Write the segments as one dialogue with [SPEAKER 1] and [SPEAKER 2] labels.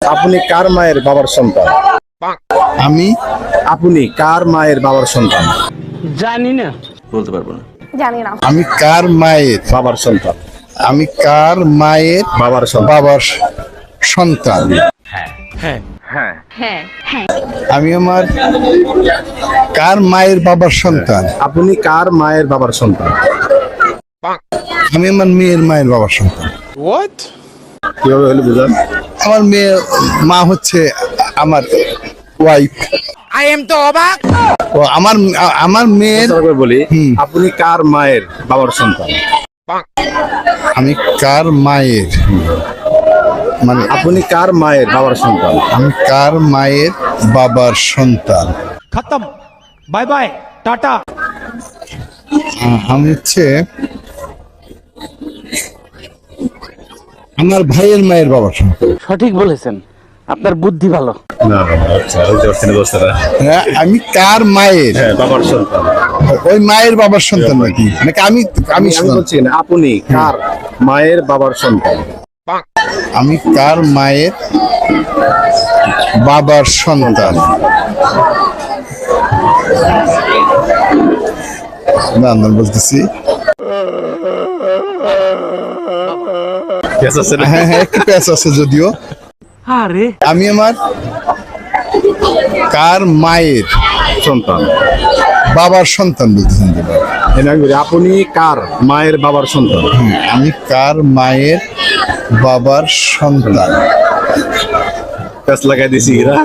[SPEAKER 1] আপনি কার মায়ের বাবার সন্তান?
[SPEAKER 2] আমি
[SPEAKER 1] আপনি কার মায়ের বাবার সন্তান?
[SPEAKER 3] জানি না।
[SPEAKER 4] বলতে পারবো না।
[SPEAKER 5] জানি না।
[SPEAKER 2] আমি কার মায়ের
[SPEAKER 1] বাবার সন্তান।
[SPEAKER 2] আমি কার মায়ের
[SPEAKER 1] বাবার সন্তান।
[SPEAKER 2] বাবার সন্তান।
[SPEAKER 5] হ্যাঁ হ্যাঁ
[SPEAKER 2] আমি আমার কার মায়ের বাবার সন্তান?
[SPEAKER 1] আপনি কার মায়ের বাবার সন্তান?
[SPEAKER 2] আমি আমার মেয়ের মায়ের বাবার সন্তান।
[SPEAKER 1] কিভাবে হলে বুঝান?
[SPEAKER 2] আমার মেয়ে মা হচ্ছে আমার ওয়াইফ। ও আমার মেয়ের
[SPEAKER 1] করে বলি,
[SPEAKER 2] হুম।
[SPEAKER 1] আপনি কার মায়ের বাবার সন্তান?
[SPEAKER 2] আমি কার মায়ের মানে
[SPEAKER 1] আপনি কার মায়ের বাবার সন্তান?
[SPEAKER 2] আমি কার মায়ের বাবার সন্তান?
[SPEAKER 3] খতম। Bye bye, tata.
[SPEAKER 2] আমি হচ্ছে আমার ভাইয়ের মায়ের বাবার সন্তান।
[SPEAKER 3] সঠিক বলেছেন, আপনার বুদ্ধি ভালো।
[SPEAKER 1] না, আচ্ছা, ওই যে অর্থনীতি বস্তারা।
[SPEAKER 2] হ্যাঁ, আমি কার মায়ের
[SPEAKER 1] হ্যাঁ, বাবার সন্তান।
[SPEAKER 2] ওই মায়ের বাবার সন্তান নাকি নাকি আমি আমি
[SPEAKER 1] আমি বলছি না, আপনি কার মায়ের বাবার সন্তান?
[SPEAKER 2] আমি কার মায়ের বাবার সন্তান? না না বলতেছি
[SPEAKER 1] Yes, আছে না?
[SPEAKER 2] হ্যাঁ হ্যাঁ একটু প্যাচ আছে যদিও।
[SPEAKER 3] আরে
[SPEAKER 2] আমি আমার কার মায়ের
[SPEAKER 1] সন্তান।
[SPEAKER 2] বাবার সন্তান বলতেছেন তো?
[SPEAKER 1] আমি বলি, আপনি কার মায়ের বাবার সন্তান?
[SPEAKER 2] আমি কার মায়ের বাবার সন্তান?
[SPEAKER 1] প্যাচ লাগাই দিছি এরা।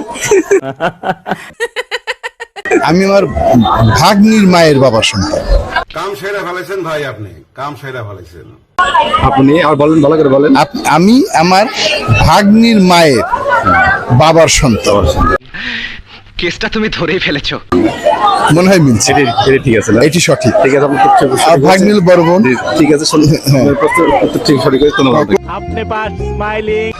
[SPEAKER 2] আমি আমার ভাগ্নির মায়ের বাবার সন্তান।
[SPEAKER 6] কাম সেরা ফেলেছেন ভাই, আপনি কাম সেরা ফেলেছেন।
[SPEAKER 1] আপনি আর বলেন, ভালো করে বলেন।
[SPEAKER 2] আমি আমার ভাগ্নির মায়ের বাবার সন্তান।
[SPEAKER 3] কেসটা তুমি ধরেই ফেলেছো।
[SPEAKER 2] মনে হয় মিলছে,
[SPEAKER 1] এটা ঠিক আছে না?
[SPEAKER 2] এটি সঠিক।
[SPEAKER 1] ঠিক আছে, আপনি
[SPEAKER 2] আর ভাগ্নির বড় বোন।
[SPEAKER 1] ঠিক আছে, ঠিক আছে, ঠিক সঠিক করে ধন্যবাদ।
[SPEAKER 3] আপনি পাস স্মাইলিং।